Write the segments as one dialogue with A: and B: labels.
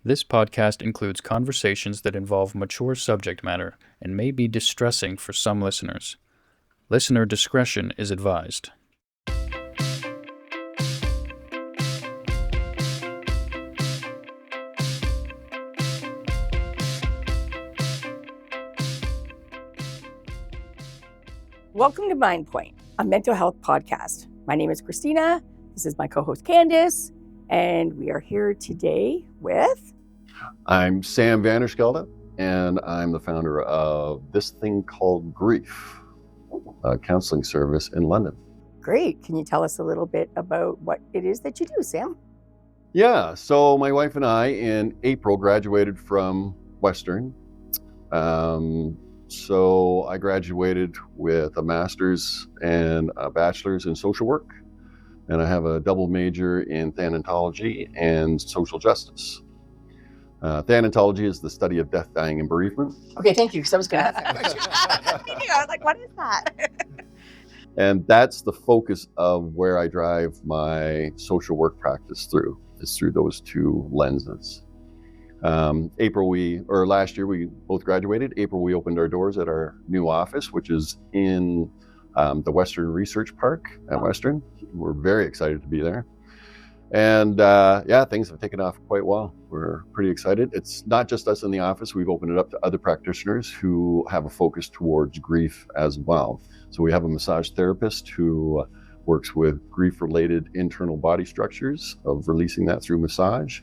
A: This podcast includes conversations that involve mature subject matter and may be distressing for some listeners. Listener discretion is advised.
B: Welcome to Mind Point, a mental health podcast. My name is Christina. This is my co-host Candice, and we are here today with...
C: I'm Sam Vander Schelde, and I'm the founder of This Thing Called Grief, a counseling service in London.
B: Great. Can you tell us a little bit about what it is that you do, Sam?
C: Yeah, so my wife and I in April graduated from Western. So I graduated with a master's and a bachelor's in social work, and I have a double major in thanatology and social justice. Thanatology is the study of death, dying, and bereavement.
B: Okay, thank you, because I was going to ask that question. I was like, what is that?
C: And that's the focus of where I drive my social work practice through. It's through those two lenses. Last year we both graduated. April we opened our doors at our new office, which is in the Western Research Park at Western. We're very excited to be there. And things have taken off quite well. We're pretty excited. It's not just us in the office. We've opened it up to other practitioners who have a focus towards grief as well. So we have a massage therapist who works with grief-related internal body structures of releasing that through massage.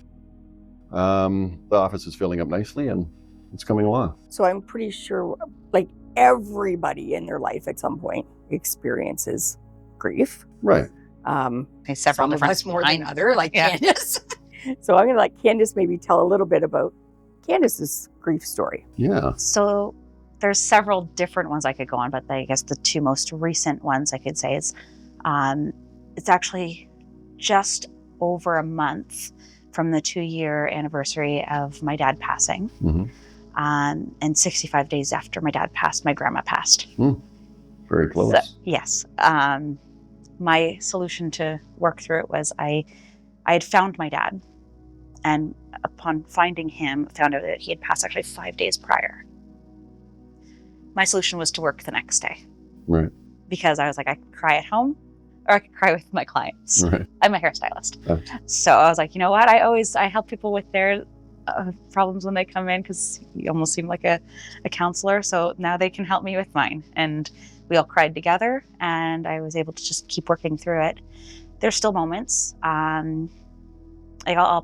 C: The office is filling up nicely and it's coming along.
B: So I'm pretty sure like everybody in their life at some point experiences grief.
C: Right.
B: Some of us more than other, like Candice. So I'm going to let Candice maybe tell a little bit about Candice's grief story.
C: Yeah.
D: So there's several different ones I could go on, but I guess the two most recent ones I could say is it's actually just over a month from the 2-year anniversary of my dad passing.
C: Mm-hmm.
D: And 65 days after my dad passed, my grandma passed.
C: Very close.
D: So, yes. My solution to work through it was I had found my dad, and upon finding him, found out that he had passed actually 5 days prior. My solution was to work the next day.
C: Right.
D: Because I was like, I could cry at home, or I could cry with my clients.
C: Right.
D: I'm a hairstylist. So I was like, you know what? I help people with their problems when they come in, because you almost seem like a counselor. So now they can help me with mine. And we all cried together, and I was able to just keep working through it. There's still moments. I'll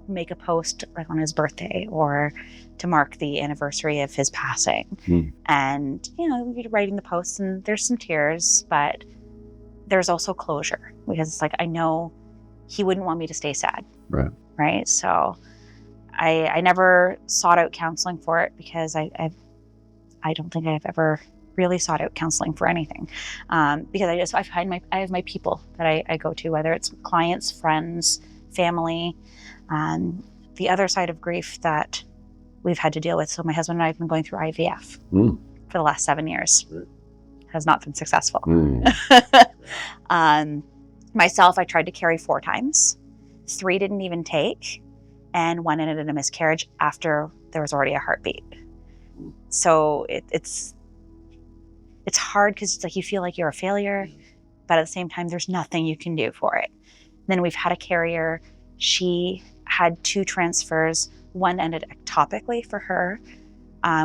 D: make a post like on his birthday or to mark the anniversary of his passing. And, we're writing the posts, and there's some tears, but there's also closure, because it's like, I know he wouldn't want me to stay sad.
C: Right.
D: Right. So I never sought out counseling for it, because I don't think I've ever really sought out counseling for anything. Because I have my people that I go to, whether it's clients, friends, family. The other side of grief that we've had to deal with. So my husband and I have been going through IVF for the last 7 years. Right. Has not been successful. Myself, I tried to carry 4 times. 3 didn't even take, and 1 ended in a miscarriage after there was already a heartbeat. So it's hard, because it's like you feel like you're a failure, but at the same time, there's nothing you can do for it. Then we've had a carrier. She had 2 transfers. 1 ended ectopically for her,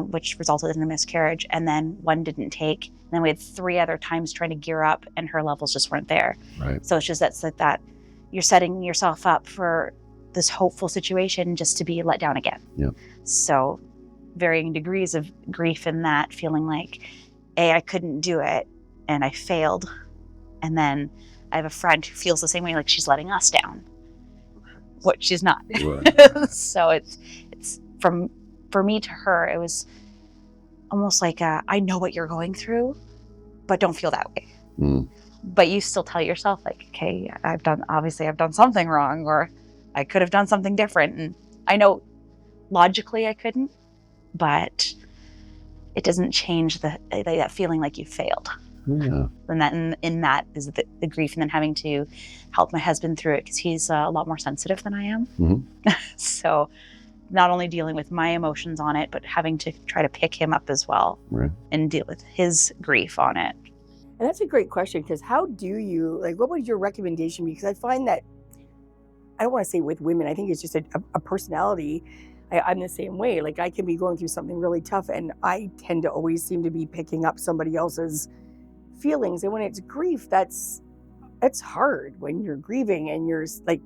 D: which resulted in a miscarriage, and then 1 didn't take. And then we had 3 other times trying to gear up, and her levels just weren't there.
C: Right.
D: So it's just that you're setting yourself up for this hopeful situation just to be let down again.
C: Yeah.
D: So varying degrees of grief in that, feeling like, I couldn't do it and I failed. And then I have a friend who feels the same way, like she's letting us down, what she's not. Right. So it's for me to her, it was almost like I know what you're going through, but don't feel that way. But you still tell yourself like, okay, I've done something wrong, or I could have done something different. And I know logically I couldn't, but it doesn't change that feeling like you failed.
C: Yeah.
D: And in that is the grief, and then having to help my husband through it, because he's a lot more sensitive than I am.
C: Mm-hmm.
D: So not only dealing with my emotions on it, but having to try to pick him up as well,
C: Right.
D: and deal with his grief on it.
B: And that's a great question, because how do you, like, what would your recommendation be? Because I find that, I don't want to say with women, I think it's just a personality. I'm the same way. Like, I can be going through something really tough, and I tend to always seem to be picking up somebody else's feelings. And when it's grief, that's hard when you're grieving, and you're like,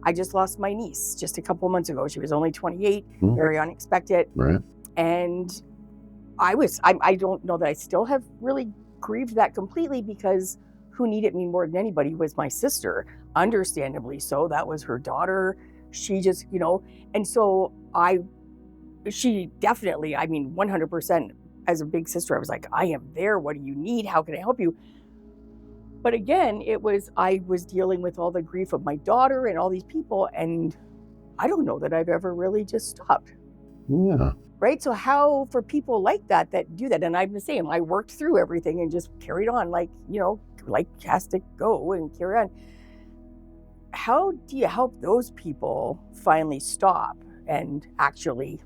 B: I just lost my niece just a couple months ago. She was only 28, very unexpected.
C: Right.
B: And I don't know that I still have really grieved that completely, because who needed me more than anybody was my sister, understandably so. That was her daughter. She just, and so she definitely, 100%, as a big sister, I was like, I am there. What do you need? How can I help you? But again, I was dealing with all the grief of my daughter and all these people, and I don't know that I've ever really just stopped.
C: Yeah.
B: Right? So how, for people like that do that, and I'm the same, I worked through everything and just carried on, like has to go and carry on. How do you help those people finally stop and actually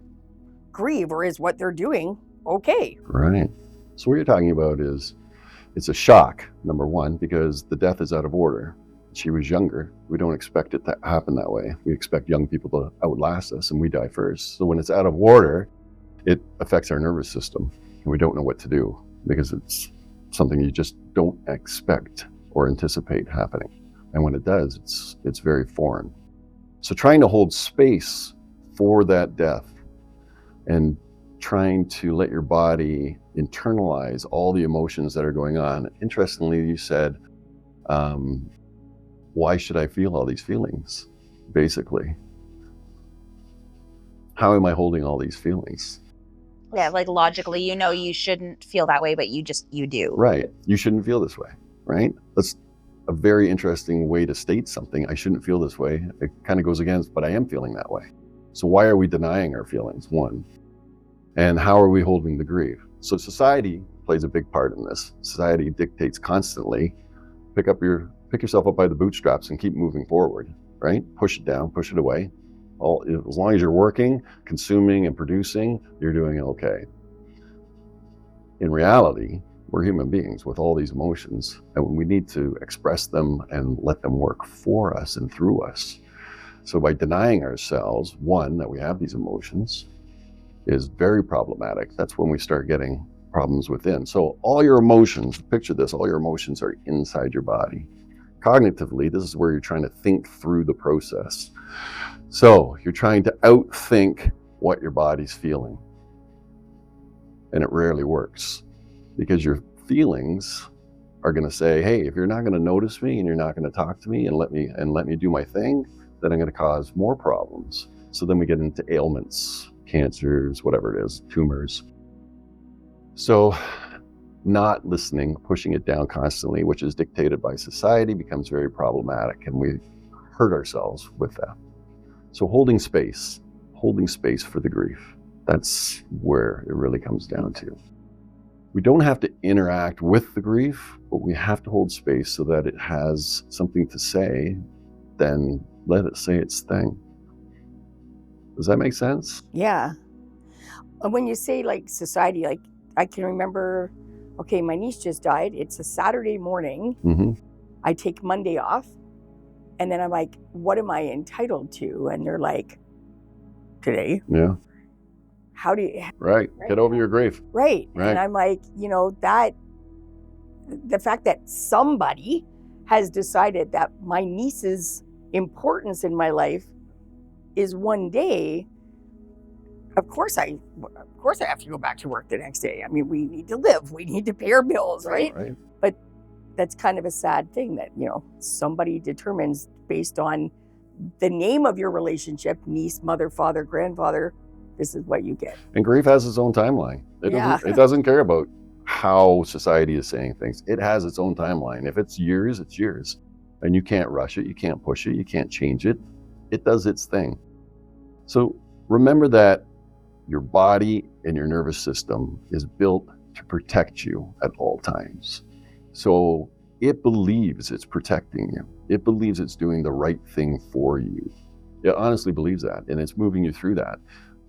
B: grieve, or is what they're doing okay?
C: Right. So what you're talking about is, it's a shock, number one, because the death is out of order. She was younger. We don't expect it to happen that way. We expect young people to outlast us, and we die first. So when it's out of order, it affects our nervous system, and we don't know what to do, because it's something you just don't expect or anticipate happening. And when it does, it's very foreign. So trying to hold space for that death and trying to let your body internalize all the emotions that are going on. Interestingly, you said, why should I feel all these feelings? Basically, how am I holding all these feelings?
D: Yeah, like logically, you shouldn't feel that way, but you do.
C: Right. You shouldn't feel this way, right? That's a very interesting way to state something. I shouldn't feel this way. It kind of goes against, but I am feeling that way. So why are we denying our feelings? One. And how are we holding the grief? So society plays a big part in this. Society dictates constantly, pick yourself up by the bootstraps and keep moving forward, right? Push it down, push it away. As long as you're working, consuming, and producing, you're doing okay. In reality, we're human beings with all these emotions, and we need to express them and let them work for us and through us. So by denying ourselves, one, that we have these emotions, is very problematic. That's when we start getting problems within. So all your emotions, picture this, all your emotions are inside your body. Cognitively, this is where you're trying to think through the process. So you're trying to outthink what your body's feeling. And it rarely works, because your feelings are going to say, hey, if you're not going to notice me and you're not going to talk to me and let me do my thing, then I'm going to cause more problems. So then we get into ailments, cancers, whatever it is, tumors. So not listening, pushing it down constantly, which is dictated by society, becomes very problematic, and we hurt ourselves with that. So holding space for the grief, that's where it really comes down to. We don't have to interact with the grief, but we have to hold space so that it has something to say, then let it say its thing. Does that make sense?
B: Yeah. When you say like society, like I can remember, okay, my niece just died. It's a Saturday morning.
C: Mm-hmm.
B: I take Monday off. And then I'm like, what am I entitled to? And they're like, today.
C: Yeah.
B: How do you?
C: Right. Get over your grief.
B: Right. And I'm like, that the fact that somebody has decided that my niece's importance in my life is one day, of course I have to go back to work the next day. I mean, we need to live. We need to pay our bills, right? But that's kind of a sad thing that, somebody determines based on the name of your relationship, niece, mother, father, grandfather, this is what you get.
C: And grief has its own timeline. It doesn't care about how society is saying things. It has its own timeline. If it's years, it's years. And you can't rush it, you can't push it, you can't change it. It does its thing. So remember that your body and your nervous system is built to protect you at all times. So it believes it's protecting you. It believes it's doing the right thing for you. It honestly believes that, and it's moving you through that.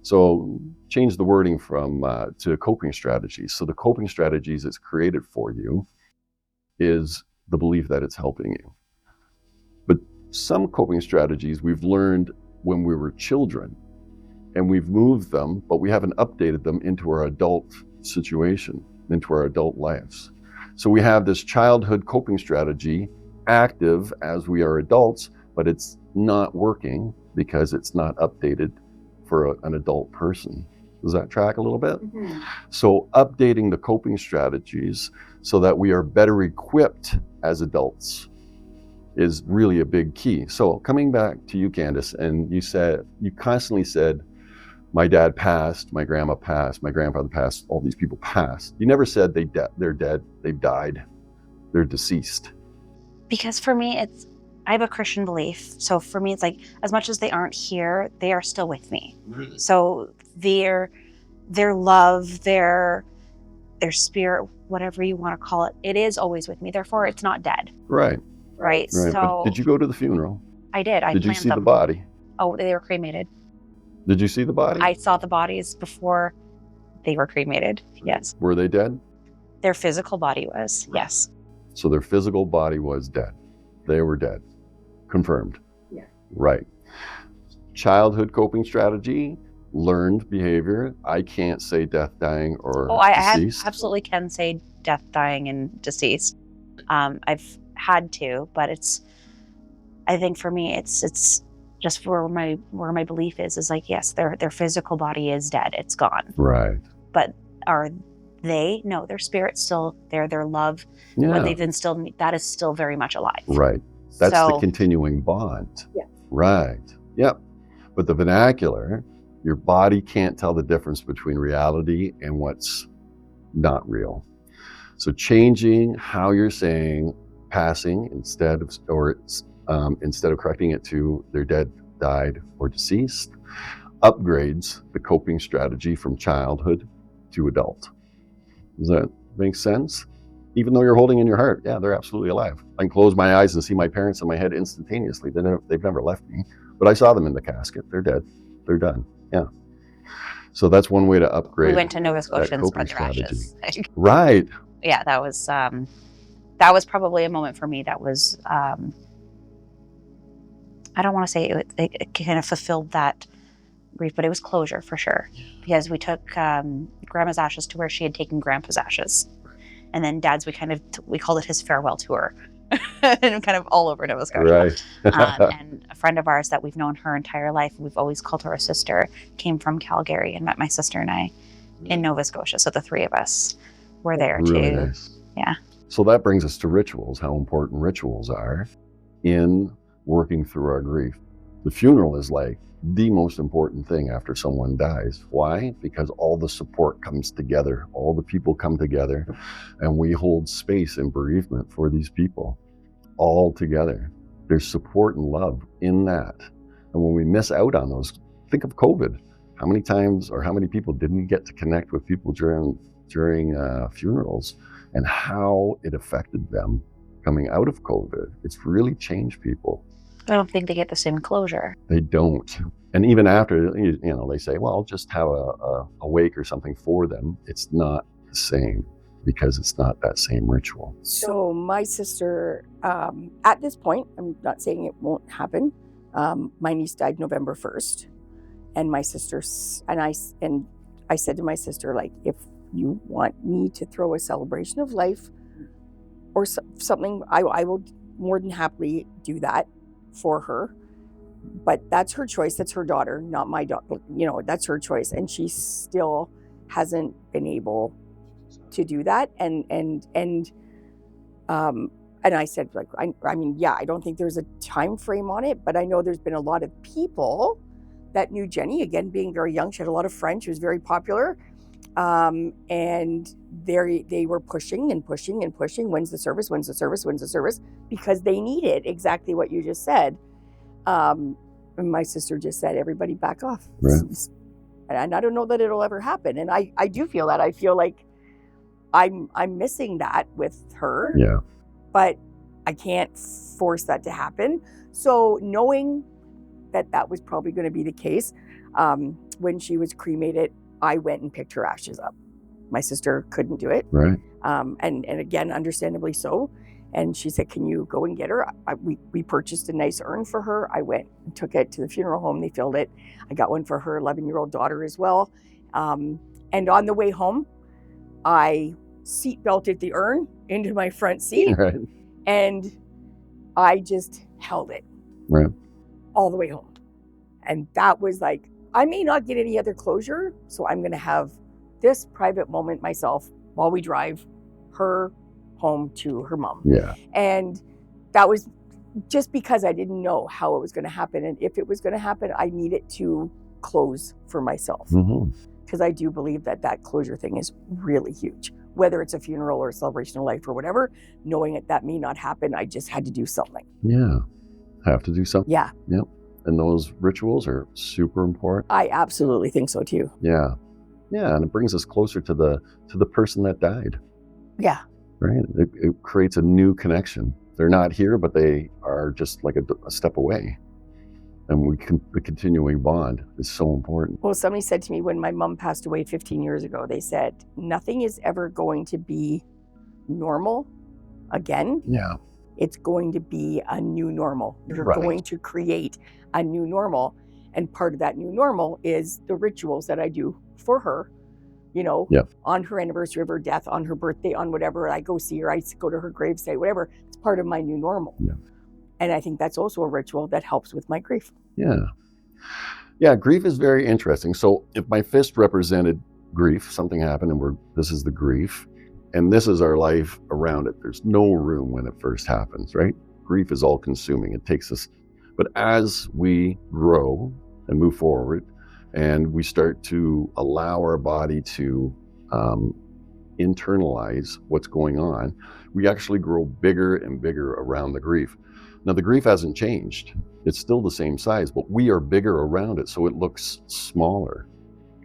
C: So change the wording from to coping strategies. So the coping strategies it's created for you is the belief that it's helping you. But some coping strategies we've learned when we were children, and we've moved them, but we haven't updated them into our adult situation, into our adult lives. So we have this childhood coping strategy active as we are adults, but it's not working because it's not updated for an adult person. Does that track a little bit?
B: Mm-hmm.
C: So updating the coping strategies so that we are better equipped as adults is really a big key. So coming back to you, Candice, and you constantly said, my dad passed, my grandma passed, my grandfather passed, all these people passed. You never said they're dead, they've died, they're deceased.
D: Because for me, I have a Christian belief. So for me, it's like, as much as they aren't here, they are still with me.
C: Really?
D: So their love, their spirit, whatever you want to call it, it is always with me. Therefore, it's not dead.
C: Right.
D: Right.
C: But
D: So
C: did you go to the funeral?
D: I did. I
C: Did you
D: planned
C: see
D: them.
C: the body?
D: Oh, they were cremated.
C: Did you see the body?
D: I saw the bodies before they were cremated. Yes.
C: Were they dead?
D: Their physical body was. Yes.
C: So their physical body was dead. They were dead. Confirmed.
B: Yeah.
C: Right. Childhood coping strategy, learned behavior. I can't say death, dying, or
D: I
C: deceased.
D: absolutely can say death, dying, and deceased. I've had to, but I think for me, it's just where my belief is like, yes, their physical body is dead. It's gone.
C: Right.
D: But are they? No, their spirit's still there. Their love,
C: Yeah.
D: what they've instilled in me, that is still very much alive.
C: Right. That's
D: So-
C: the continuing bond.
B: Yeah.
C: Right. Yep. But the vernacular, your body can't tell the difference between reality and what's not real. So changing how you're saying passing instead of correcting it to they're dead, died, or deceased, upgrades the coping strategy from childhood to adult. Does that make sense? Even though you're holding in your heart, yeah, they're absolutely alive. I can close my eyes and see my parents in my head instantaneously. They've never left me, but I saw them in the casket. They're dead. They're done. Yeah. So that's one way to upgrade.
D: We went to Nova Scotia and
C: coping
D: spread their
C: strategy.
D: ashes.
C: Right.
D: Yeah, that was probably a moment for me that was, I don't want to say it kind of fulfilled that grief, but it was closure for sure. Because we took grandma's ashes to where she had taken grandpa's ashes. And then dad's, we called it his farewell tour. And kind of all over Nova Scotia.
C: Right.
D: And a friend of ours that we've known her entire life, we've always called her a sister, came from Calgary and met my sister and I in Nova Scotia. So the three of us were there
C: Really
D: too.
C: nice.
D: Yeah.
C: So that brings us to rituals, how important rituals are in working through our grief. The funeral is like the most important thing after someone dies. Why? Because all the support comes together, all the people come together, and we hold space in bereavement for these people all together. There's support and love in that. And when we miss out on those, think of COVID. How many times or how many people didn't get to connect with people during funerals, and how it affected them coming out of COVID? It's really changed people.
D: I don't think they get the same closure.
C: They don't. And even after, they say, well, just have a wake or something for them. It's not the same because it's not that same ritual.
B: So my sister, at this point, I'm not saying it won't happen. My niece died November 1st, and my sister and I said to my sister, like, if you want me to throw a celebration of life or something, I will more than happily do that for her. But that's her choice. That's her daughter, not my daughter. That's her choice, and she still hasn't been able to do that. And I said, like, I mean, yeah, I don't think there's a time frame on it, but I know there's been a lot of people that knew Jenny, again, being very young. She had a lot of friends. She was very popular. And they were pushing and pushing and pushing. When's the service? When's the service? When's the service? Because they needed exactly what you just said. And my sister just said, everybody back off.
C: Right.
B: And I don't know that it'll ever happen. And I do feel that. I feel like I'm missing that with her.
C: Yeah.
B: But I can't force that to happen. So knowing that was probably going to be the case. When she was cremated, I went and picked her ashes up. My sister couldn't do it.
C: Right.
B: And again, understandably so. And she said, can you go and get her? We purchased a nice urn for her. I went and took it to the funeral home. They filled it. I got one for her 11-year-old daughter as well. And on the way home, I seat belted the urn into my front seat.
C: Right.
B: And I just held it
C: Right.
B: all the way home. And that was like, I may not get any other closure, so I'm going to have this private moment myself while we drive her home to her mom.
C: Yeah.
B: And that was just because I didn't know how it was going to happen. And if it was going to happen, I needed to close for myself.
C: Mm-hmm.
B: Because I do believe that closure thing is really huge. Whether it's a funeral or a celebration of life or whatever, knowing that may not happen, I just had to do something.
C: Yeah. Have to do something.
B: Yeah.
C: Yep. And those rituals are super important.
B: I absolutely think so too.
C: Yeah. Yeah. And it brings us closer to the person that died.
B: Yeah.
C: Right. It creates a new connection. They're not here, but they are just like a step away. And the continuing bond is so important.
B: Well, somebody said to me when my mom passed away 15 years ago, they said, nothing is ever going to be normal again.
C: Yeah.
B: It's going to be a new normal. You're
C: Right.
B: going to create a new normal. And part of that new normal is the rituals that I do for her,
C: Yep.
B: on her anniversary of her death, on her birthday, on whatever. I go see her, I go to her gravesite, whatever. It's part of my new normal.
C: Yeah.
B: And I think that's also a ritual that helps with my grief.
C: Yeah. Yeah. Grief is very interesting. So if my fist represented grief, something happened and this is the grief, and this is our life around it. There's no room when it first happens, right? Grief is all consuming. It takes us, but as we grow and move forward and we start to allow our body to internalize what's going on, we actually grow bigger and bigger around the grief. Now, the grief hasn't changed. It's still the same size, but we are bigger around it, so it looks smaller,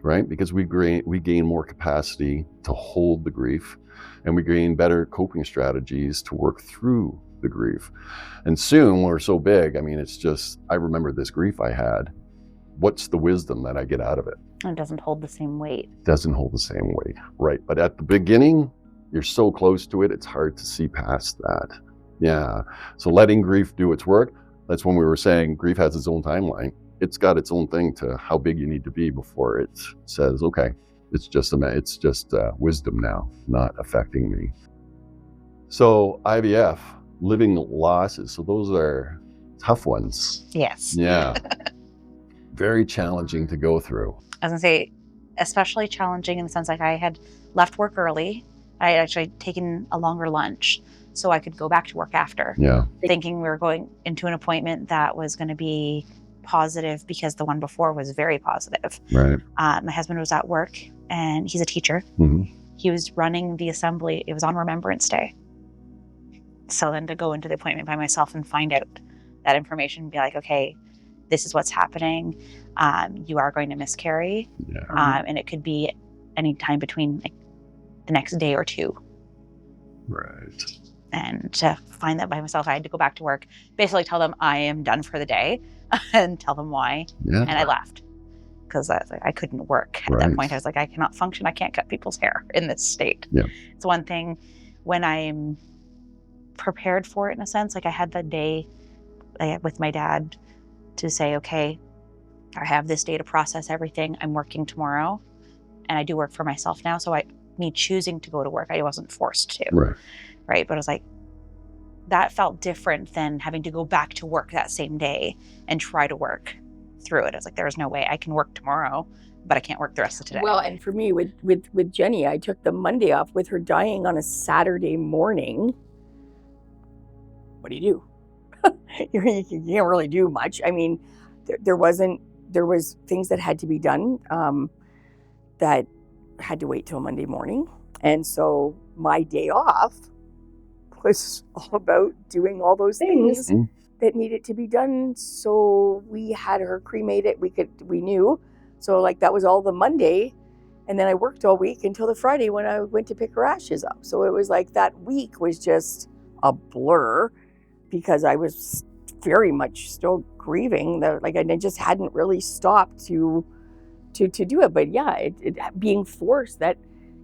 C: right? Because we gain more capacity to hold the grief, and we gain better coping strategies to work through the grief. And soon, we're so big, it's just, I remember this grief I had. What's the wisdom that I get out of it?
D: And it doesn't hold the same weight.
C: Doesn't hold the same weight, right? But at the beginning, you're so close to it, it's hard to see past that. Yeah. So letting grief do its work, that's when we were saying grief has its own timeline. It's got its own thing to how big you need to be before it says, okay, it's just wisdom now, not affecting me. So IVF, living losses. So those are tough ones.
D: Yes.
C: Yeah. Very challenging to go through.
D: I was gonna say, especially challenging in the sense like I had left work early. I had actually taken a longer lunch so I could go back to work after.
C: Yeah.
D: Thinking we were going into an appointment that was going to be positive because the one before was very positive.
C: Right.
D: My husband was at work and he's a teacher.
C: Mm-hmm.
D: He was running the assembly. It was on Remembrance Day. So then to go into the appointment by myself and find out that information and be like, okay, this is what's happening. You are going to miscarry.
C: Yeah.
D: And it could be any time between the next day or two.
C: Right.
D: And to find that by myself, I had to go back to work, basically tell them I am done for the day and tell them why.
C: Yeah.
D: And I left because I couldn't work. At that point, I was like, I cannot function. I can't cut people's hair in this state.
C: Yeah.
D: It's one thing when I'm prepared for it in a sense. Like I had that day with my dad to say, okay, I have this day to process everything. I'm working tomorrow and I do work for myself now. So me choosing to go to work, I wasn't forced to. Right. But I was like, that felt different than having to go back to work that same day and try to work through it. I was like, there's no way I can work tomorrow, but I can't work the rest of today.
B: Well, and for me with Jenny, I took the Monday off with her dying on a Saturday morning. What do you do? You can't really do much. There was things that had to be done that had to wait till Monday morning. And so my day off was all about doing all those things that needed to be done. So we had her cremated. We knew. So that was all the Monday. And then I worked all week until the Friday when I went to pick her ashes up. So it was like that week was just a blur because I was very much still grieving. And I just hadn't really stopped to do it. But yeah, it being forced that,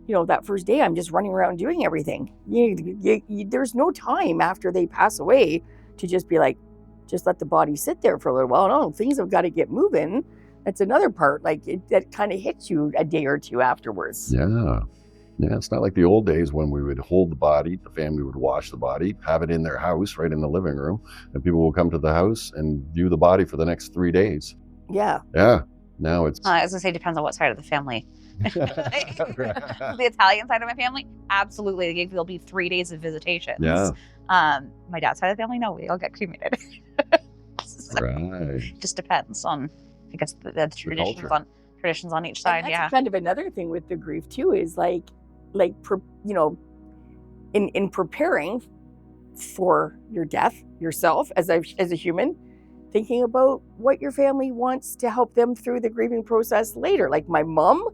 B: that first day I'm just running around doing everything. There's no time after they pass away to just be like, just let the body sit there for a little while. No, things have got to get moving. That's another part. That kind of hits you a day or two afterwards.
C: Yeah. Yeah, it's not like the old days when we would hold the body, the family would wash the body, have it in their house, right in the living room, and people will come to the house and view the body for the next 3 days.
B: Yeah.
C: Yeah. Now it's...
D: I was going to say, it depends on what side of the family. The Italian side of my family, absolutely. There'll be 3 days of visitations.
C: Yeah.
D: My dad's side of the family, no, we all get cremated. So
C: Right.
D: just depends on, I guess, the traditions on each side.
B: And that's
D: Yeah.
B: kind of another thing with the grief too, is in preparing for your death yourself as a human, thinking about what your family wants to help them through the grieving process later. Like my mom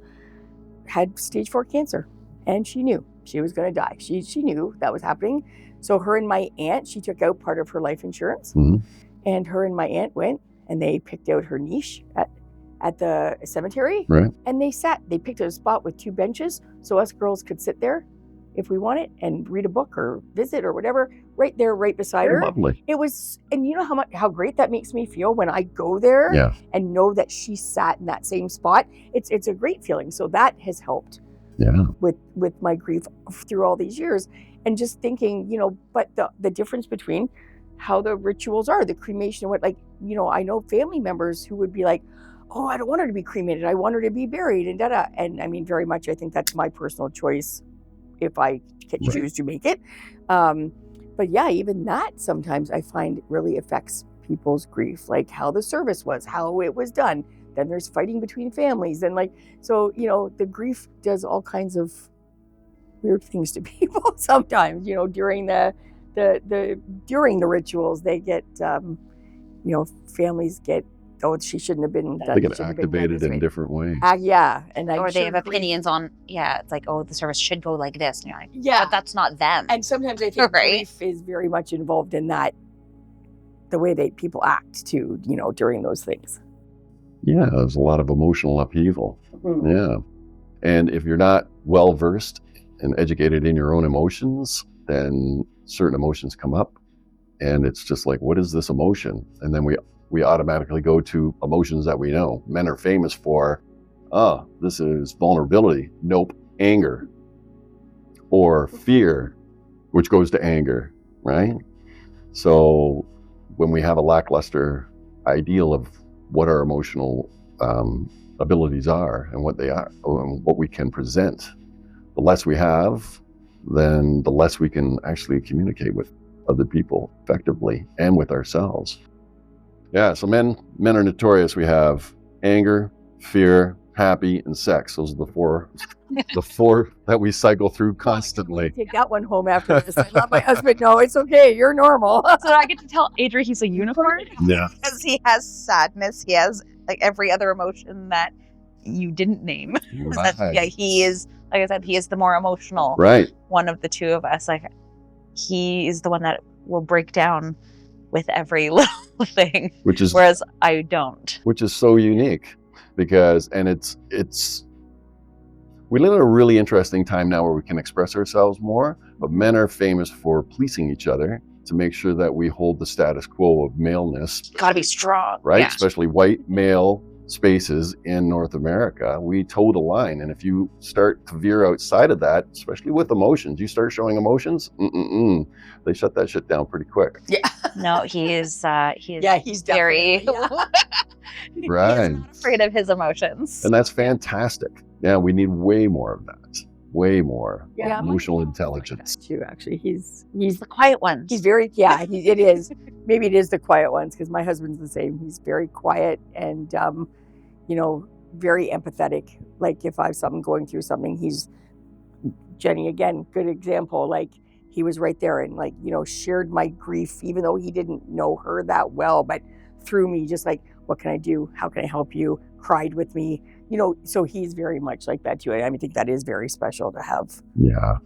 B: had stage 4 cancer, and she knew she was going to die. She knew that was happening. So her and my aunt, she took out part of her life insurance, and her and my aunt went and they picked out her niche at the cemetery.
C: Right.
B: And they picked out a spot with 2 benches so us girls could sit there if we wanted and read a book or visit or whatever, right there, right beside her.
C: Lovely.
B: It was, and you know how great that makes me feel when I go there and know that she sat in that same spot. It's a great feeling. So that has helped with my grief through all these years. And just thinking, but the difference between how the rituals are, the cremation and what, I know family members who would be like, oh, I don't want her to be cremated. I want her to be buried and da-da. And I mean, very much, I think that's my personal choice if I can choose to make it. But yeah, even that sometimes I find really affects people's grief, like how the service was, how it was done. Then there's fighting between families. And so, the grief does all kinds of weird things to people sometimes, during during the rituals, they get, families get, oh, she shouldn't have been done.
C: They get activated in different ways.
B: Yeah. And
D: or they have opinions on, it's like, oh, the service should go like this. And you're like,
B: yeah,
D: but that's not them.
B: And sometimes I think grief is very much involved in that, the way that people act too, during those things.
C: Yeah, there's a lot of emotional upheaval. Yeah. And if you're not well versed and educated in your own emotions, then certain emotions come up and it's just like, what is this emotion? And then we automatically go to emotions that we know. Men are famous for, this is vulnerability. Nope, anger. Or fear, which goes to anger, right? So when we have a lackluster ideal of what our emotional abilities are and what they are and what we can present, the less we have, then the less we can actually communicate with other people effectively and with ourselves. Yeah, so men are notorious. We have anger, fear, happy, and sex. Those are the four that we cycle through constantly.
B: Take that one home after this. I let my husband know it's okay. You're normal.
D: So I get to tell Adrian he's a unicorn.
C: Yeah.
D: Because he has sadness. He has every other emotion that you didn't name.
C: Right.
D: He is, like I said, he is the more emotional one of the two of us. He is the one that will break down with every little thing, whereas I don't.
C: Which is so unique because, and it's we live in a really interesting time now where we can express ourselves more, but men are famous for policing each other to make sure that we hold the status quo of maleness.
D: Gotta be strong.
C: Right?
D: Yeah.
C: Especially white male spaces in North America. We toe the line. And if you start to veer outside of that, especially with emotions, you start showing emotions, they shut that shit down pretty quick.
B: Yeah.
D: No, he is
B: he's
D: very
C: right.
D: He's not afraid of his emotions.
C: And that's fantastic. Yeah, we need way more of that. Way more emotional intelligence.
B: Too, actually. He's
D: the quiet ones.
B: He's very, it is. Maybe it is the quiet ones because my husband's the same. He's very quiet and, very empathetic. Like if I have something going through something, Jenny, again, good example. Like he was right there and shared my grief, even though he didn't know her that well, but through me, just like, what can I do? How can I help you? Cried with me, so he's very much like that too. I think that is very special to have.
C: Yeah.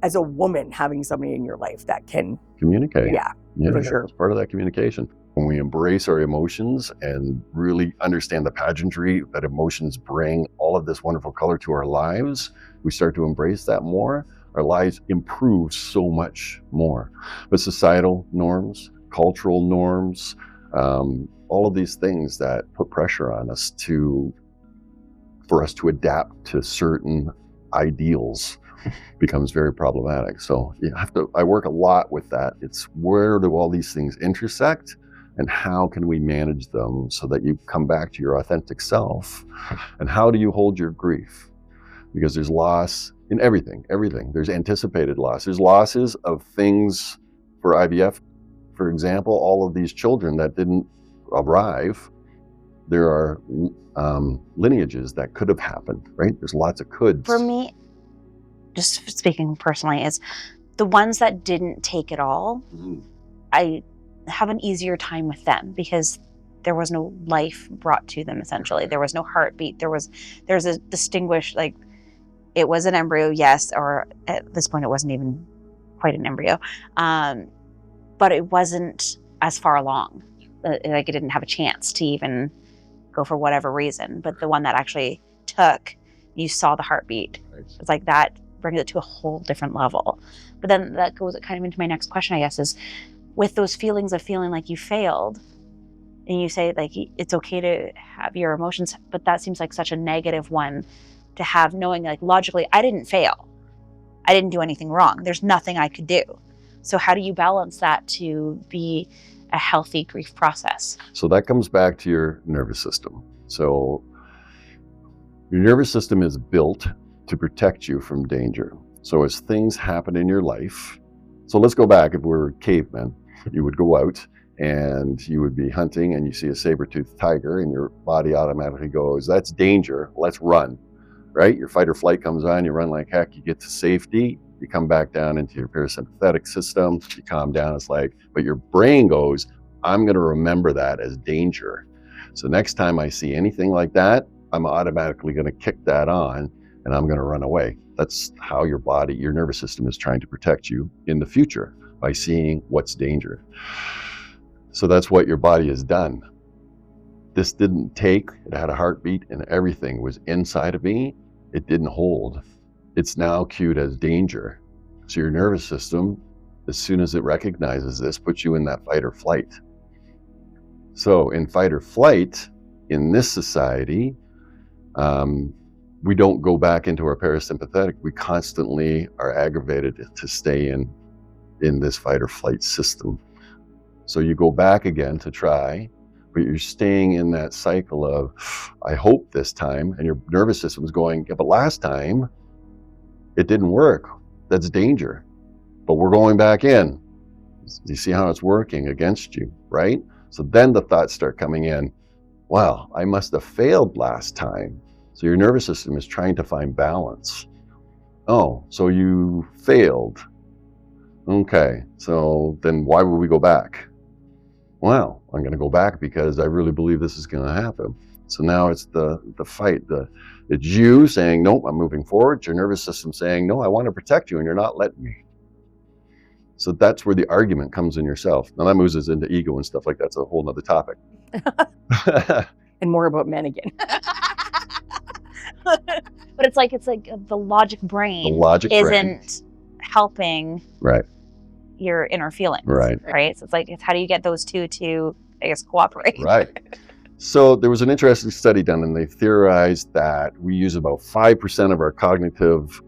B: As a woman, having somebody in your life that can
C: communicate.
B: Yeah, for sure.
C: It's part of that communication. When we embrace our emotions and really understand the pageantry that emotions bring all of this wonderful color to our lives, we start to embrace that more, our lives improve so much more. But societal norms, cultural norms, all of these things that put pressure on us for us to adapt to certain ideals becomes very problematic. So I work a lot with that. It's where do all these things intersect and how can we manage them so that you come back to your authentic self? And how do you hold your grief? Because there's loss in everything. There's anticipated loss. There's losses of things for IVF. For example, all of these children that didn't arrive, there are lineages that could have happened, right? There's lots of coulds.
D: For me, just speaking personally, is the ones that didn't take it all, I have an easier time with them because there was no life brought to them, essentially. There was no heartbeat. There's a distinguished, like, it was an embryo, yes, or at this point it wasn't even quite an embryo, but it wasn't as far along. Like, it didn't have a chance to even go for whatever reason. But the one that actually took, you saw the heartbeat.
C: Right.
D: It's like that brings it to a whole different level. But then that goes kind of into my next question, I guess, is with those feelings of feeling like you failed, and you say like it's okay to have your emotions, but that seems like such a negative one to have, knowing like logically I didn't fail. I didn't do anything wrong. There's nothing I could do. So how do you balance that to be a healthy grief process?
C: So that comes back to your nervous system. So your nervous system is built to protect you from danger. So as things happen in your life, so let's go back, if we're cavemen, you would go out and you would be hunting and you see a saber-toothed tiger and your body automatically goes, that's danger, let's run, right? Your fight or flight comes on, you run like heck, you get to safety, you come back down into your parasympathetic system, you calm down, it's like, but your brain goes, I'm gonna remember that as danger. So next time I see anything like that, I'm automatically gonna kick that on and I'm gonna run away. That's how your body, your nervous system is trying to protect you in the future by seeing what's danger. So that's what your body has done. This didn't take, it had a heartbeat and everything was inside of me. It didn't hold. It's now cued as danger. So your nervous system, as soon as it recognizes this, puts you in that fight or flight. So in fight or flight, in this society, we don't go back into our parasympathetic. We constantly are aggravated to stay in this fight or flight system. So you go back again to try, but you're staying in that cycle of, I hope this time, and your nervous system is going, yeah, but last time it didn't work. That's danger. But we're going back in. You see how it's working against you, right? So then the thoughts start coming in, wow, I must have failed last time. So your nervous system is trying to find balance. Oh, so you failed. Okay, so then why would we go back? Well, I'm going to go back because I really believe this is going to happen. So now it's the fight. It's you saying, nope, I'm moving forward. It's your nervous system saying, no, I want to protect you and you're not letting me. So that's where the argument comes in yourself. Now that moves us into ego and stuff like that. It's a whole nother topic.
B: And more about men again.
D: But it's like the logic brain isn't helping
C: right.
D: your inner feelings.
C: Right.
D: So it's how do you get those two to, I guess, cooperate?
C: Right. So there was an interesting study done, and they theorized that we use about 5% of our cognitive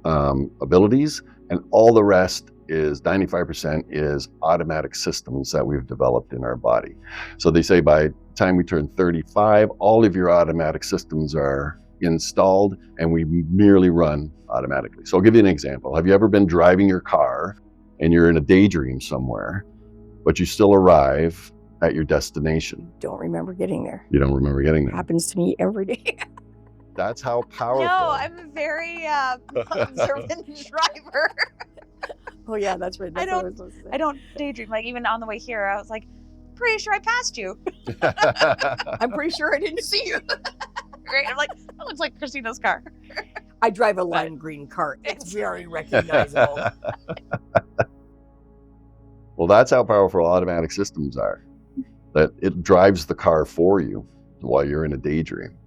C: abilities, and all the rest is 95% is automatic systems that we've developed in our body. So they say by the time we turn 35, all of your automatic systems are installed and we merely run automatically. So I'll give you an example. Have you ever been driving your car and you're in a daydream somewhere, but you still arrive at your destination?
B: Don't remember getting there.
C: You don't remember getting there.
B: Happens to me every day.
C: That's how powerful.
D: No, I'm a very observant driver.
B: Oh yeah, that's right. That's what I was supposed to say.
D: I don't daydream. Like even on the way here, I was like, pretty sure I passed you.
B: I'm pretty sure I didn't see you.
D: Right? I'm like, that looks like Christina's car.
B: I drive a lime green car. It's very recognizable.
C: Well, that's how powerful automatic systems are. that it drives the car for you while you're in a daydream.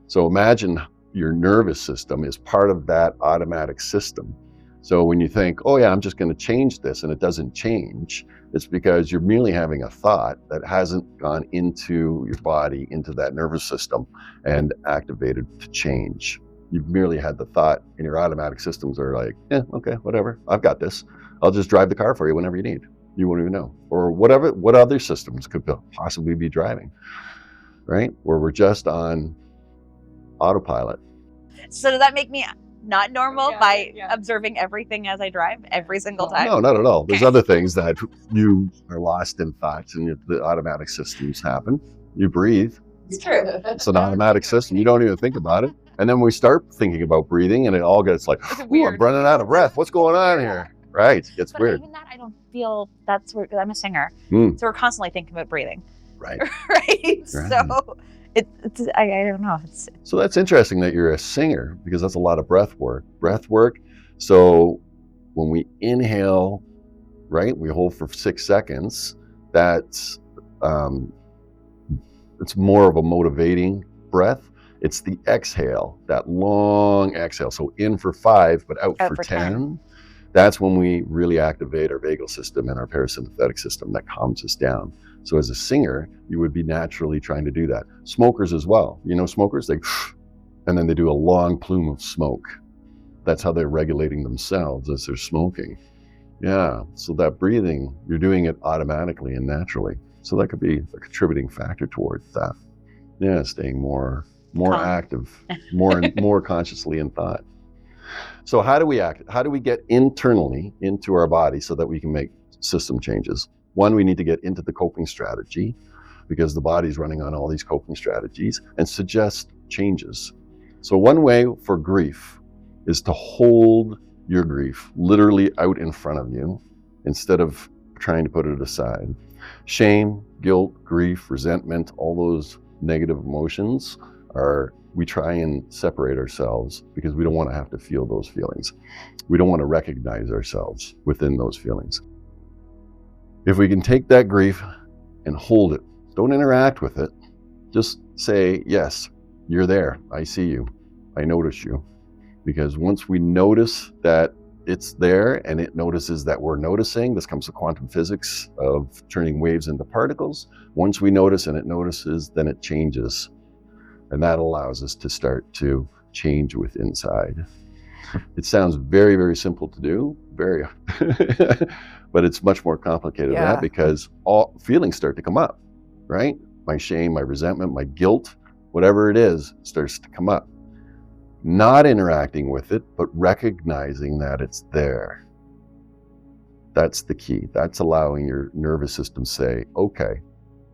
C: So imagine your nervous system is part of that automatic system. So when you think, oh yeah, I'm just going to change this, and it doesn't change, it's because you're merely having a thought that hasn't gone into your body, into that nervous system, and activated to change. You've merely had the thought, and your automatic systems are like, okay, whatever, I've got this. I'll just drive the car for you whenever you need. You won't even know. Or whatever, what other systems could possibly be driving, right? Where we're just on autopilot.
D: So does that make me not normal by observing everything as I drive every single time?
C: No, not at all. There's other things that you are lost in thoughts, and the automatic systems happen. You breathe.
D: It's true.
C: It's an automatic system. You don't even think about it. And then we start thinking about breathing, and it all gets like, ooh, I'm running out of breath. What's going on here? Right. It's weird.
D: Even that, I don't feel that's where I'm a singer. So we're constantly thinking about breathing.
C: Right.
D: Right. So it's I don't know.
C: So that's interesting that you're a singer, because that's a lot of breath work. So when we inhale, right, we hold for 6 seconds. That's it's more of a motivating breath. It's the exhale, that long exhale. So in for 5, but out for 10. That's when we really activate our vagal system and our parasympathetic system that calms us down. So as a singer, you would be naturally trying to do that. Smokers as well. You know, smokers, and then they do a long plume of smoke. That's how they're regulating themselves as they're smoking. Yeah, so that breathing, you're doing it automatically and naturally. So that could be a contributing factor towards that. Yeah, staying more active, more consciously in thought. So how do we act? How do we get internally into our body so that we can make system changes? One, we need to get into the coping strategy, because the body's running on all these coping strategies, and suggest changes. So one way for grief is to hold your grief literally out in front of you instead of trying to put it aside. Shame, guilt, grief, resentment, all those negative emotions we try and separate ourselves because we don't want to have to feel those feelings. We don't want to recognize ourselves within those feelings. If we can take that grief and hold it, don't interact with it. Just say, yes, you're there. I see you. I notice you. Because once we notice that it's there and it notices that we're noticing, this comes to quantum physics of turning waves into particles. Once we notice and it notices, then it changes. And that allows us to start to change with inside. It sounds very, very simple to do, but it's much more complicated than that, because all feelings start to come up, right? My shame, my resentment, my guilt, whatever it is, starts to come up. Not interacting with it, but recognizing that it's there. That's the key. That's allowing your nervous system to say, okay,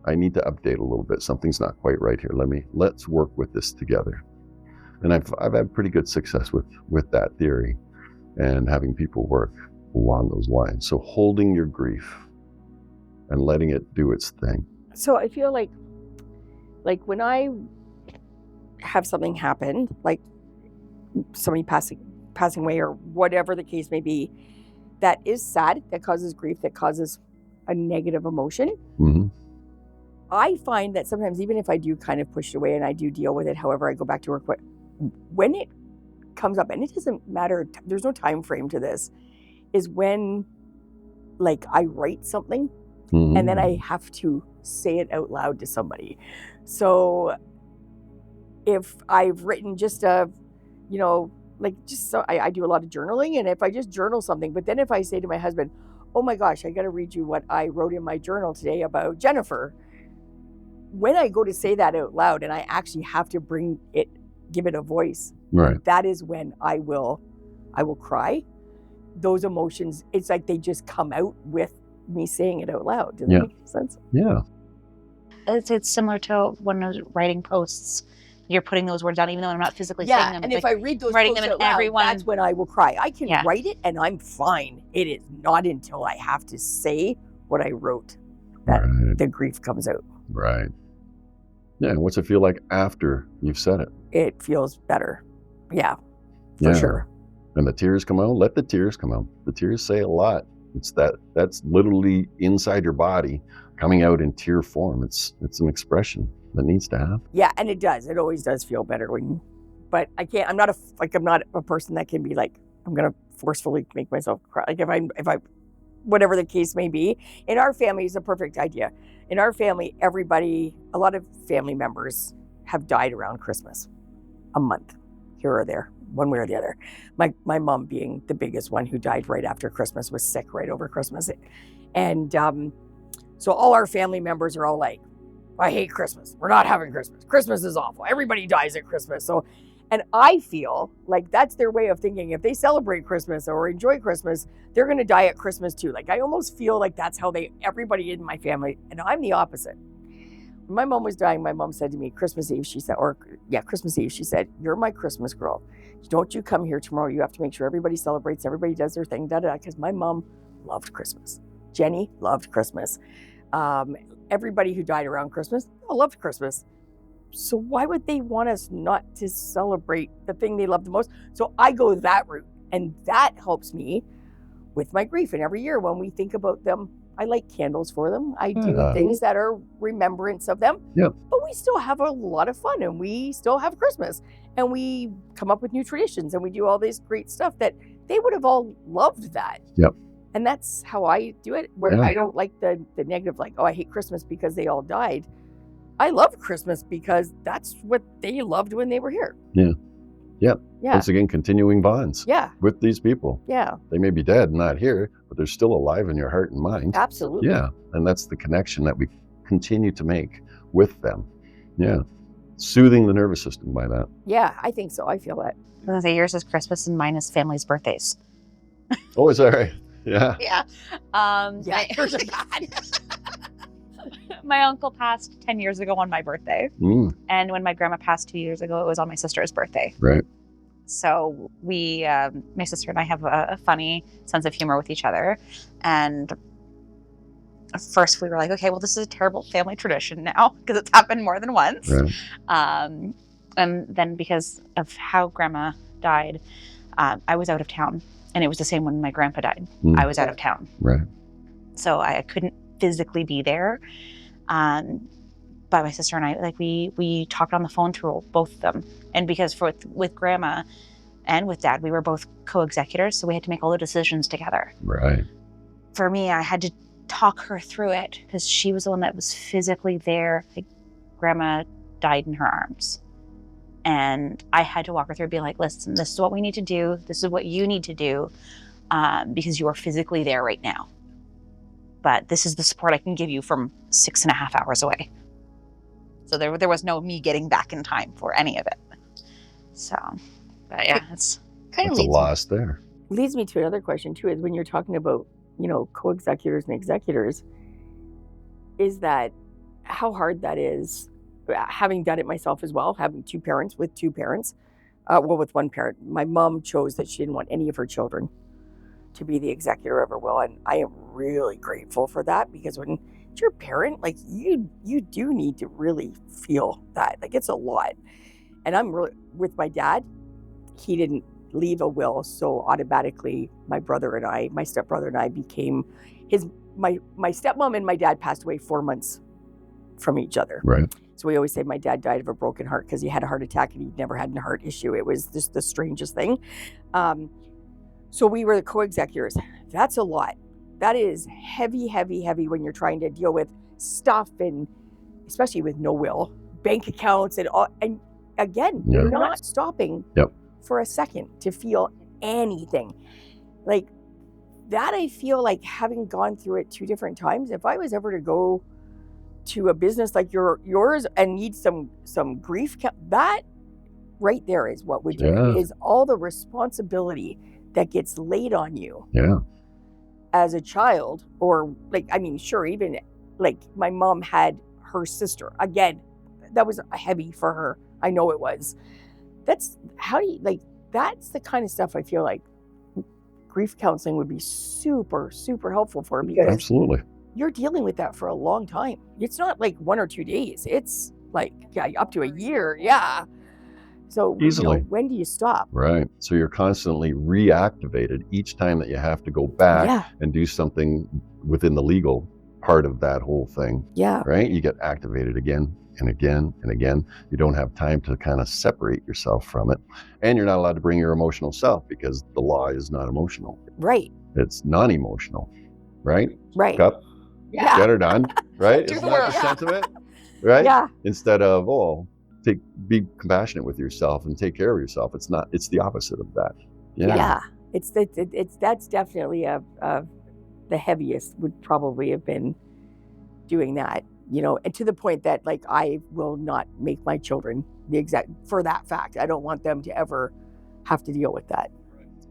C: I need to update a little bit. Something's not quite right here. Let's work with this together. And I've had pretty good success with that theory and having people work along those lines. So holding your grief and letting it do its thing.
B: So I feel like when I have something happen, like somebody passing away or whatever the case may be, that is sad, that causes grief, that causes a negative emotion.
C: Mm-hmm.
B: I find that sometimes, even if I do kind of push it away and I do deal with it, however I go back to work, but when it comes up, and it doesn't matter, there's no time frame to this, is when like I write something and then I have to say it out loud to somebody. So if I've written just I do a lot of journaling, and if I just journal something, but then if I say to my husband, oh my gosh, I got to read you what I wrote in my journal today about Jennifer. When I go to say that out loud and I actually have to give it a voice,
C: right,
B: that is when I will cry. Those emotions, it's like they just come out with me saying it out loud. Does that make sense?
C: Yeah.
D: It's similar to when I was writing posts. You're putting those words down, even though I'm not physically saying them.
B: And if I read those
D: writing
B: posts
D: them
B: out loud, that's when I will cry. I can write it and I'm fine. It is not until I have to say what I wrote that the grief comes out.
C: Right. Yeah, and what's it feel like after you've said it?
B: It feels better. Yeah, for sure.
C: And the tears come out, let the tears come out. The tears say a lot. That's literally inside your body coming out in tear form. It's an expression that needs to happen.
B: Yeah, and it does. It always does feel better when, but I can't. I'm not a person that can be like, I'm gonna forcefully make myself cry. Like if I, whatever the case may be. In our family, is a perfect idea. In our family, a lot of family members have died around Christmas, a month here or there, one way or the other. My mom being the biggest one, who died right after Christmas, was sick right over Christmas, and so all our family members are all like, I hate Christmas. We're not having Christmas. Christmas is awful. Everybody dies at Christmas. So, and I feel like that's their way of thinking. If they celebrate Christmas or enjoy Christmas, they're going to die at Christmas too. Like, I almost feel like that's how everybody in my family, and I'm the opposite. When my mom was dying, my mom said to me, Christmas Eve, she said, you're my Christmas girl. Don't you come here tomorrow. You have to make sure everybody celebrates, everybody does their thing, because my mom loved Christmas. Jenny loved Christmas. Everybody who died around Christmas loved Christmas. So why would they want us not to celebrate the thing they love the most? So I go that route, and that helps me with my grief. And every year when we think about them, I light candles for them. I do things that are remembrance of them.
C: Yep.
B: But we still have a lot of fun, and we still have Christmas, and we come up with new traditions, and we do all this great stuff that they would have all loved that.
C: Yep.
B: And that's how I do it, where I don't like the negative, like, oh, I hate Christmas because they all died. I love Christmas because that's what they loved when they were here.
C: Yeah.
B: Yeah.
C: Once again, continuing bonds.
B: Yeah.
C: With these people.
B: Yeah.
C: They may be dead and not here, but they're still alive in your heart and mind.
B: Absolutely.
C: Yeah. And that's the connection that we continue to make with them. Yeah. Soothing the nervous system by that.
B: Yeah, I think so. I feel that.
D: I was gonna say yours is Christmas and mine is family's birthdays.
C: Oh, is that right? Yeah.
D: Yeah.
B: Yours are bad.
D: My uncle passed 10 years ago on my birthday. And when my grandma passed 2 years ago, it was on my sister's birthday.
C: Right.
D: So we, my sister and I have a funny sense of humor with each other. And at first we were like, okay, well, this is a terrible family tradition now because it's happened more than once.
C: Right.
D: And then because of how grandma died, I was out of town. And it was the same when my grandpa died. I was out of town.
C: Right.
D: So I couldn't physically be there. But my sister and I, like, we talked on the phone through both of them. And because with grandma and with dad, we were both co-executors, so we had to make all the decisions together.
C: Right.
D: For me, I had to talk her through it because she was the one that was physically there. Like, grandma died in her arms. And I had to walk her through and be like, listen, this is what we need to do. This is what you need to do because you are physically there right now. But this is the support I can give you from 6.5 hours away. So there was no me getting back in time for any of it. So, but yeah, it's kind of
C: a loss there.
B: Leads me to another question too, is when you're talking about, co-executors and executors, is that how hard that is, having done it myself as well, having two parents, with one parent. My mom chose that she didn't want any of her children to be the executor of her will, and I am really grateful for that, because when you're a parent, like, you do need to really feel that, like, it's a lot. And I'm really, with my dad, he didn't leave a will, so automatically my stepbrother and I became my stepmom, and my dad passed away 4 months from each other.
C: Right.
B: So we always say my dad died of a broken heart because he had a heart attack and he'd never had a heart issue. It was just the strangest thing. So we were the co-executors. That's a lot. That is heavy, heavy, heavy when you're trying to deal with stuff, and especially with no will, bank accounts and all. And again, you're not stopping for a second to feel anything. Like that, I feel like, having gone through it 2 different times, if I was ever to go to a business like yours and need some grief, that right there is what would do it, is all the responsibility that gets laid on you as a child. Or even like my mom had her sister. Again, that was heavy for her. I know it was. That's the kind of stuff I feel like grief counseling would be super, super helpful for, because
C: absolutely,
B: you're dealing with that for a long time. It's not like 1 or 2 days. It's like up to a year. Yeah. So
C: easily.
B: When do you stop?
C: Right. So you're constantly reactivated each time that you have to go back and do something within the legal part of that whole thing,
B: Yeah.
C: right? You get activated again and again and again. You don't have time to kind of separate yourself from it. And you're not allowed to bring your emotional self because the law is not emotional.
B: Right.
C: It's non-emotional, right?
B: Right.
C: Cup,
B: Yeah.
C: get her done, right?
B: Do
C: Isn't
B: the
C: that the
B: work.
C: sentiment, right?
B: Yeah.
C: Instead of, be compassionate with yourself and take care of yourself. It's the opposite of that.
B: Yeah. That's definitely the heaviest would probably have been doing that, and to the point that like I will not make my children for that fact. I don't want them to ever have to deal with that.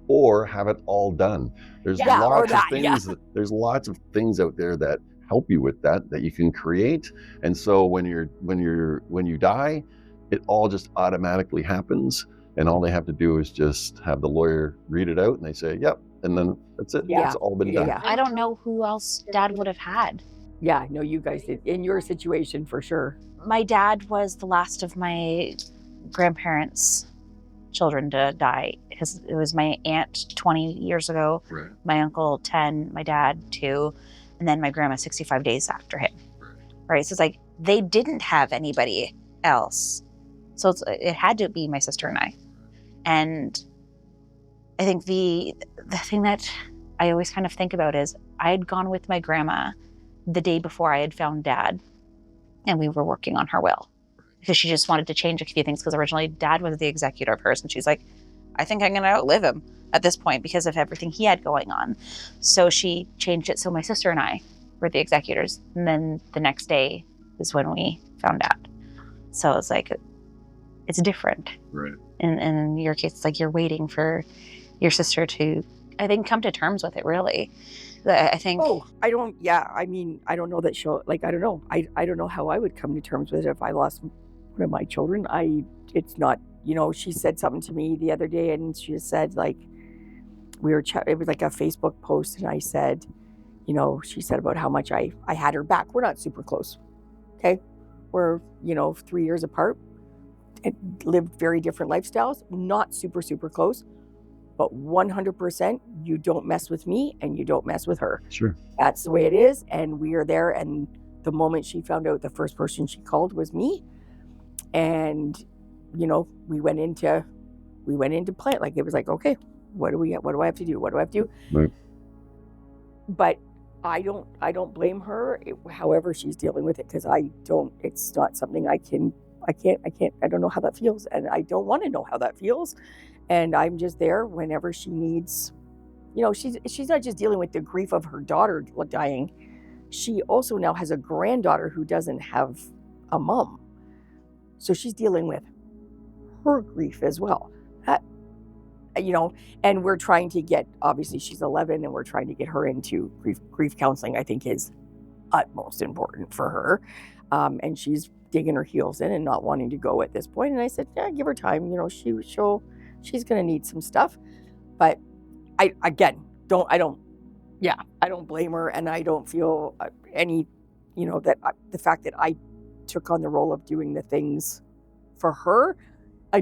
C: Or have it all done. There's there's lots of things out there that help you with that you can create. And so when you die, it all just automatically happens. And all they have to do is just have the lawyer read it out and they say, yep. And then that's it.
B: Yeah.
C: It's all been done.
B: Yeah.
D: I don't know who else Dad would have had.
B: Yeah, no, you guys did in your situation for sure.
D: My dad was the last of my grandparents' children to die. It was my aunt 20 years ago,
C: Right.
D: my uncle 10, my dad 2, and then my grandma 65 days after him. Right. So it's like they didn't have anybody else. So it had to be my sister and I. And I think the thing that I always kind of think about is I had gone with my grandma the day before I had found Dad, and we were working on her will because she just wanted to change a few things because originally Dad was the executor of hers, and she's like, I think I'm going to outlive him at this point because of everything he had going on. So she changed it so my sister and I were the executors, and then the next day is when we found Dad. So it's like, it's different.
C: Right.
D: And in your case, it's like you're waiting for your sister to, I think, come to terms with it, really. I think.
B: I don't know that she'll, I don't know. I don't know how I would come to terms with it if I lost one of my children. It's not, she said something to me the other day and she said, like, it was like a Facebook post and I said, she said about how much I had her back. We're not super close. Okay. We're, 3 years apart and lived very different lifestyles, not super, super close. But 100%, you don't mess with me and you don't mess with her.
C: Sure.
B: That's the way it is. And we are there. And the moment she found out, the first person she called was me. And, we went into plan. Like, it was like, okay, what do I have to do? What do I have to do?
C: Right.
B: But I don't blame her, however she's dealing with it, because it's not something I don't know how that feels. And I don't want to know how that feels. And I'm just there whenever she needs, she's not just dealing with the grief of her daughter dying. She also now has a granddaughter who doesn't have a mom. So she's dealing with her grief as well. And we're trying to get, obviously she's 11 and we're trying to get her into grief counseling, I think is utmost important for her. And she's digging her heels in and not wanting to go at this point. And I said, yeah, give her time. She's going to need some stuff, but I don't blame her. And I don't feel any, the fact that I took on the role of doing the things for her,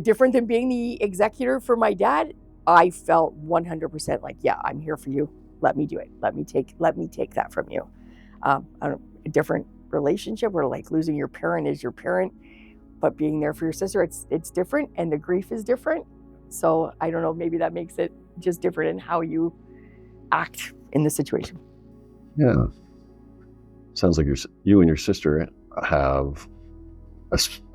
B: different than being the executor for my dad. I felt 100% like, yeah, I'm here for you. Let me do it. Let me take that from you. A different relationship where like losing your parent is your parent, but being there for your sister, it's different and the grief is different. So I don't know, maybe that makes it just different in how you act in the situation.
C: Yeah. Sounds like you and your sister have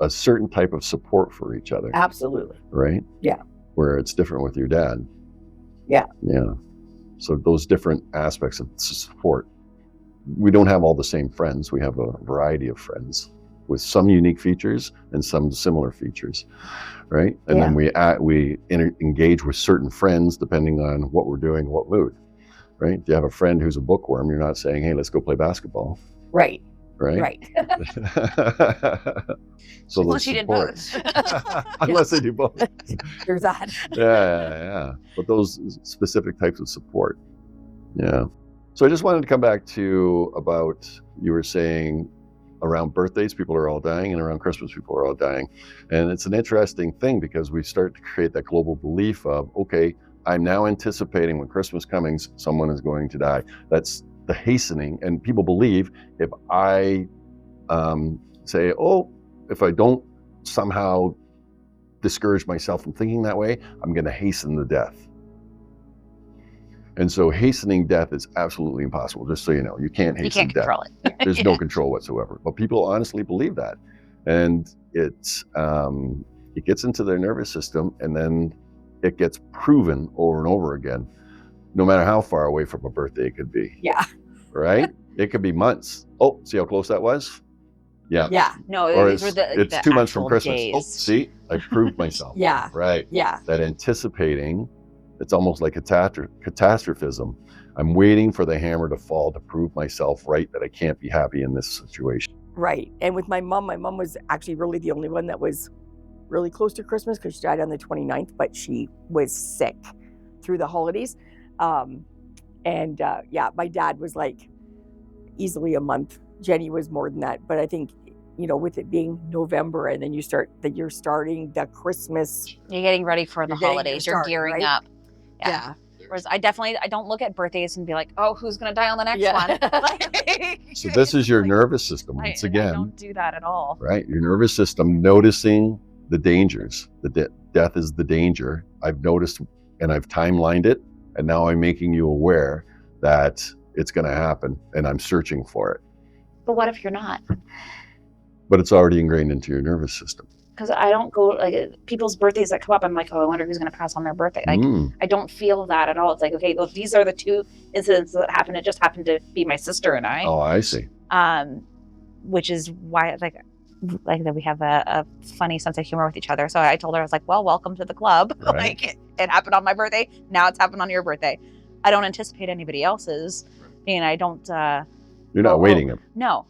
C: a certain type of support for each other.
B: Absolutely.
C: Right?
B: Yeah.
C: Where it's different with your dad.
B: Yeah.
C: Yeah. So those different aspects of support. We don't have all the same friends. We have a variety of friends with some unique features and some similar features, right? And then we engage with certain friends depending on what we're doing, what mood, right? If you have a friend who's a bookworm, you're not saying, hey, let's go play basketball.
B: Right.
C: Right?
B: Right.
C: So
D: Unless you did both.
C: Unless they do both.
B: There's that.
C: Yeah. But those specific types of support. Yeah. So I just wanted to come back to about, you were saying around birthdays, people are all dying, and around Christmas, people are all dying. And it's an interesting thing because we start to create that global belief of, okay, I'm now anticipating when Christmas comes, someone is going to die. That's the hastening, and people believe if I say, oh, if I don't somehow discourage myself from thinking that way, I'm going to hasten the death. And so hastening death is absolutely impossible, just so you know. You can't hasten death.
D: Control it.
C: There's no control whatsoever. But people honestly believe that. And it gets into their nervous system, and then it gets proven over and over again, no matter how far away from a birthday it could be.
B: Yeah.
C: Right? It could be months. Oh, see how close that was? Yeah.
B: Yeah.
D: No,
C: Or
D: these were
C: it's
D: the
C: 2 months from
D: actual
C: Christmas.
D: days.
C: Oh, see, I proved myself.
B: Yeah.
C: Right.
B: Yeah.
C: That anticipating, it's almost like catastrophism. I'm waiting for the hammer to fall to prove myself right, that I can't be happy in this situation.
B: Right. And with my mom was actually really the only one that was really close to Christmas because she died on the 29th, but she was sick through the holidays. My dad was like easily a month. Jenny was more than that. But I think, with it being November, and then you're starting the Christmas.
D: You're getting ready for the holidays. You're gearing
B: right?
D: up.
B: Yeah.
D: Whereas I don't look at birthdays and be like, oh, who's going to die on the next one?
C: So this is your nervous system once again.
D: I don't do that at all.
C: Right? Your nervous system noticing the dangers. Death is the danger. I've noticed and I've timelined it, and now I'm making you aware that it's going to happen, and I'm searching for it.
D: But what if you're not?
C: But it's already ingrained into your nervous system.
D: Because I don't go, like, people's birthdays that come up, I'm like, oh, I wonder who's going to pass on their birthday. Like, I don't feel that at all. It's like, okay, well, these are the two incidents that happened. It just happened to be my sister and I.
C: Oh, I see.
D: Which is why, like that we have a funny sense of humor with each other. So I told her, I was like, well, welcome to the club.
C: Right.
D: Like, it happened on my birthday. Now it's happened on your birthday. I don't anticipate anybody else's. And I don't.
C: You're not waiting them.
D: No.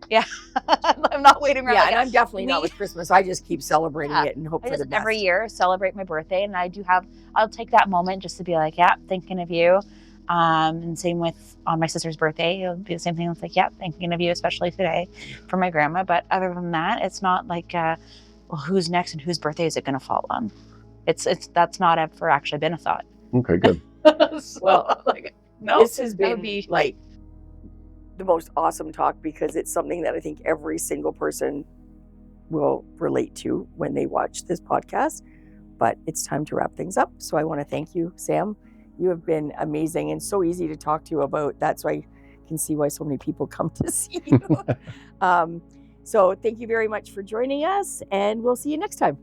D: Yeah. I'm not waiting around.
B: Yeah, and I'm definitely not with Christmas. I just keep celebrating it and hope
D: I
B: for the
D: just
B: best.
D: every year celebrate my birthday, and I'll take that moment just to be like, yeah, thinking of you. And same with on my sister's birthday, it'll be the same thing. It's like, yeah, thinking of you, especially today for my grandma. But other than that, it's not like, well, who's next and whose birthday is it going to fall on? That's not ever actually been a thought.
C: Okay, good.
B: Well,
D: no,
B: this has been like the most awesome talk, because it's something that I think every single person will relate to when they watch this podcast. But it's time to wrap things up. So I want to thank you, Sam. You have been amazing and so easy to talk to about. That's why I can see why so many people come to see you. So thank you very much for joining us, and we'll see you next time.